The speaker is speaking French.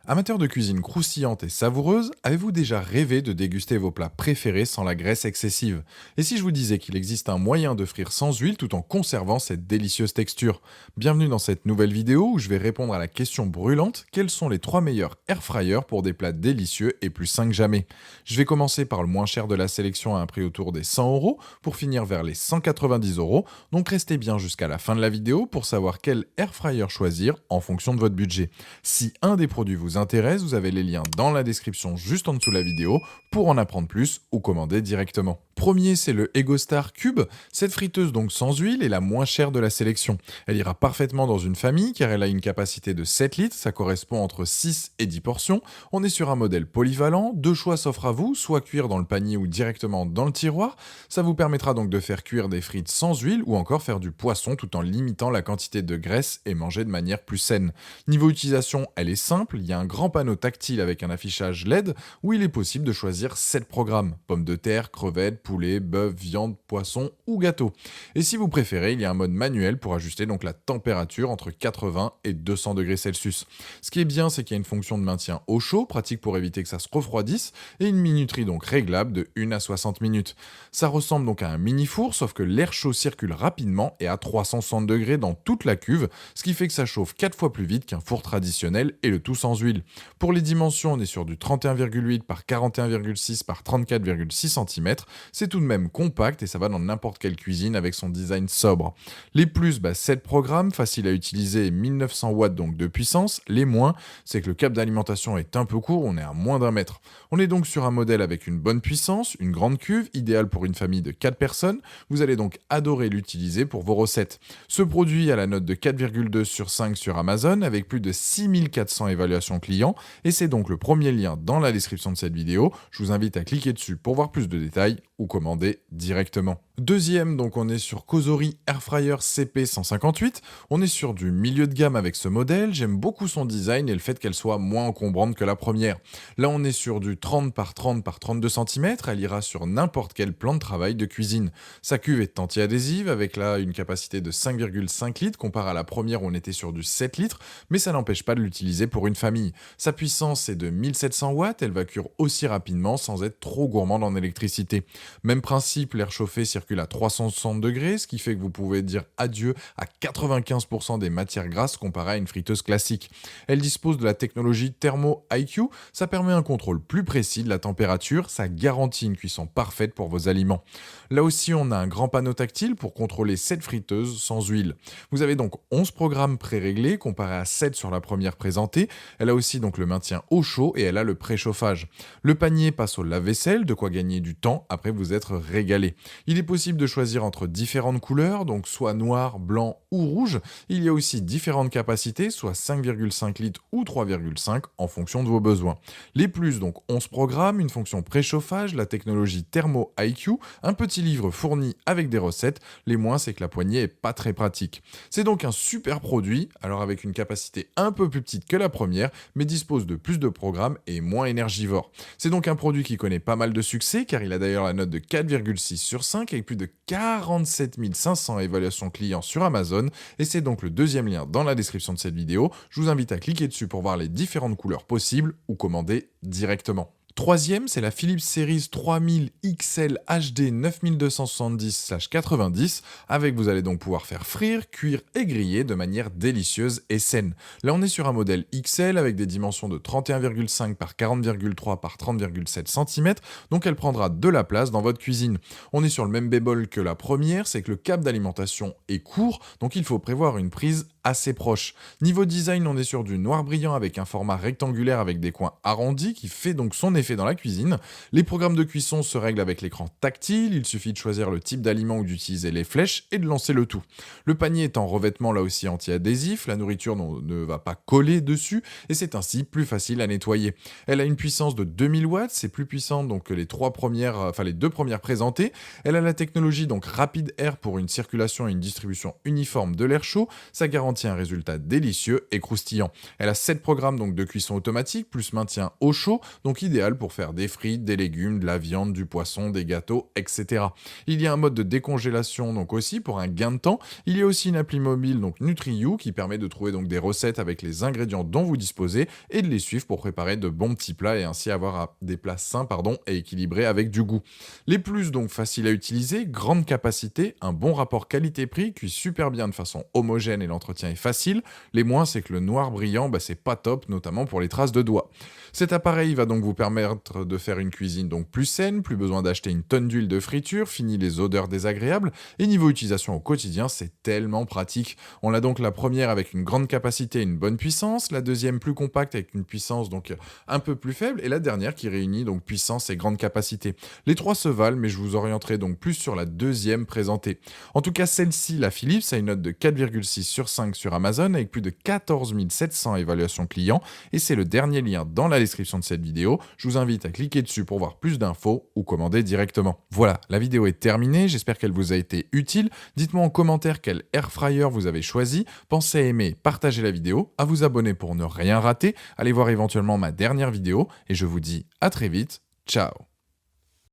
Amateur de cuisine croustillante et savoureuse, avez-vous déjà rêvé de déguster vos plats préférés sans la graisse excessive? Et si je vous disais qu'il existe un moyen de frire sans huile tout en conservant cette délicieuse texture? Bienvenue dans cette nouvelle vidéo où je vais répondre à la question brûlante: quels sont les 3 meilleurs air fryers pour des plats délicieux et plus sains que jamais? Je vais commencer par le moins cher de la sélection à un prix autour des 100 € pour finir vers les 190 €. Donc restez bien jusqu'à la fin de la vidéo pour savoir quel air fryer choisir en fonction de votre budget. Si un des produits vous intéresse, vous avez les liens dans la description juste en dessous de la vidéo pour en apprendre plus ou commander directement. Premier, c'est le EgoStar Cube. Cette friteuse donc sans huile est la moins chère de la sélection. Elle ira parfaitement dans une famille car elle a une capacité de 7 litres, ça correspond entre 6 et 10 portions. On est sur un modèle polyvalent, deux choix s'offrent à vous, soit cuire dans le panier ou directement dans le tiroir. Ça vous permettra donc de faire cuire des frites sans huile ou encore faire du poisson tout en limitant la quantité de graisse et manger de manière plus saine. Niveau utilisation, elle est simple, il y a un grand panneau tactile avec un affichage LED où il est possible de choisir 7 programmes: pommes de terre, crevettes, poulet, bœuf, viande, poisson ou gâteau. Et si vous préférez, il y a un mode manuel pour ajuster donc la température entre 80 et 200 degrés Celsius. Ce qui est bien, c'est qu'il y a une fonction de maintien au chaud, pratique pour éviter que ça se refroidisse, et une minuterie donc réglable de 1 à 60 minutes. Ça ressemble donc à un mini four, sauf que l'air chaud circule rapidement et à 360 degrés dans toute la cuve, ce qui fait que ça chauffe 4 fois plus vite qu'un four traditionnel et le tout sans huile. Pour les dimensions, on est sur du 31,8 par 41,6 par 34,6 cm. C'est tout de même compact et ça va dans n'importe quelle cuisine avec son design sobre. Les plus, 7 programmes, faciles à utiliser et 1900 watts donc de puissance. Les moins, c'est que le câble d'alimentation est un peu court, on est à moins d'un mètre. On est donc sur un modèle avec une bonne puissance, une grande cuve, idéale pour une famille de 4 personnes. Vous allez donc adorer l'utiliser pour vos recettes. Ce produit a la note de 4,2 sur 5 sur Amazon avec plus de 6400 évaluations clients et c'est donc le premier lien dans la description de cette vidéo. Je vous invite à cliquer dessus pour voir plus de détails ou commander directement. Deuxième, donc on est sur Cosori Airfryer CP158. On est sur du milieu de gamme avec ce modèle. J'aime beaucoup son design et le fait qu'elle soit moins encombrante que la première. Là, on est sur du 30 par 30 par 32 cm. Elle ira sur n'importe quel plan de travail de cuisine. Sa cuve est anti-adhésive avec là une capacité de 5,5 litres comparé à la première où on était sur du 7 litres, mais ça n'empêche pas de l'utiliser pour une famille. Sa puissance est de 1700 watts. Elle va cuire aussi rapidement sans être trop gourmande en électricité. Même principe, l'air chauffé circule à 360 degrés, ce qui fait que vous pouvez dire adieu à 95% des matières grasses comparé à une friteuse classique. Elle dispose de la technologie Thermo IQ, ça permet un contrôle plus précis de la température, ça garantit une cuisson parfaite pour vos aliments. Là aussi, on a un grand panneau tactile pour contrôler cette friteuse sans huile. Vous avez donc 11 programmes pré-réglés comparé à 7 sur la première présentée. Elle a aussi donc le maintien au chaud et elle a le préchauffage. Le panier passe au lave-vaisselle, de quoi gagner du temps après vous être régalé. Il est possible de choisir entre différentes couleurs, donc soit noir, blanc ou rouge. Il y a aussi différentes capacités, soit 5,5 litres ou 3,5 en fonction de vos besoins. Les plus, donc 11 programmes, une fonction préchauffage, la technologie Thermo IQ, un petit livre fourni avec des recettes. Les moins, c'est que la poignée est pas très pratique. C'est donc un super produit, alors avec une capacité un peu plus petite que la première, mais dispose de plus de programmes et moins énergivore. C'est donc un produit qui connaît pas mal de succès, car il a d'ailleurs la note de 4,6 sur 5 avec plus de 47 500 évaluations clients sur Amazon, et c'est donc le deuxième lien dans la description de cette vidéo. Je vous invite à cliquer dessus pour voir les différentes couleurs possibles ou commander directement. Troisième, c'est la Philips Series 3000 XL HD 9270/90. Avec, vous allez donc pouvoir faire frire, cuire et griller de manière délicieuse et saine. Là, on est sur un modèle XL avec des dimensions de 31,5 par 40,3 par 30,7 cm, donc elle prendra de la place dans votre cuisine. On est sur le même bémol que la première, c'est que le câble d'alimentation est court, donc il faut prévoir une prise assez proche. Niveau design, on est sur du noir brillant avec un format rectangulaire avec des coins arrondis qui fait donc son effet dans la cuisine. Les programmes de cuisson se règlent avec l'écran tactile, il suffit de choisir le type d'aliment ou d'utiliser les flèches et de lancer le tout. Le panier est en revêtement là aussi anti-adhésif, la nourriture ne va pas coller dessus et c'est ainsi plus facile à nettoyer. Elle a une puissance de 2000 watts, c'est plus puissant donc que les deux premières présentées. Elle a la technologie donc Rapid Air pour une circulation et une distribution uniforme de l'air chaud, ça garantit garantit un résultat délicieux et croustillant. Elle a 7 programmes donc de cuisson automatique, plus maintien au chaud, donc idéal pour faire des frites, des légumes, de la viande, du poisson, des gâteaux, etc. Il y a un mode de décongélation donc aussi pour un gain de temps. Il y a aussi une appli mobile donc NutriYou qui permet de trouver donc des recettes avec les ingrédients dont vous disposez et de les suivre pour préparer de bons petits plats et ainsi avoir des plats sains et équilibrés avec du goût. Les plus donc faciles à utiliser, grande capacité, un bon rapport qualité-prix, cuit super bien de façon homogène et l'entretien est facile. Les moins, c'est que le noir brillant, c'est pas top, notamment pour les traces de doigts. Cet appareil va donc vous permettre de faire une cuisine donc plus saine, plus besoin d'acheter une tonne d'huile de friture, fini les odeurs désagréables, et niveau utilisation au quotidien, c'est tellement pratique. On a donc la première avec une grande capacité et une bonne puissance, la deuxième plus compacte avec une puissance donc un peu plus faible, et la dernière qui réunit donc puissance et grande capacité. Les trois se valent, mais je vous orienterai donc plus sur la deuxième présentée. En tout cas, celle-ci, la Philips, a une note de 4,6 sur 5 sur Amazon avec plus de 14 700 évaluations clients, et c'est le dernier lien dans la description de cette vidéo. Je vous invite à cliquer dessus pour voir plus d'infos ou commander directement. Voilà, la vidéo est terminée, j'espère qu'elle vous a été utile. Dites-moi en commentaire quel air fryer vous avez choisi. Pensez à aimer, partager la vidéo, à vous abonner pour ne rien rater. Allez voir éventuellement ma dernière vidéo et je vous dis à très vite. Ciao.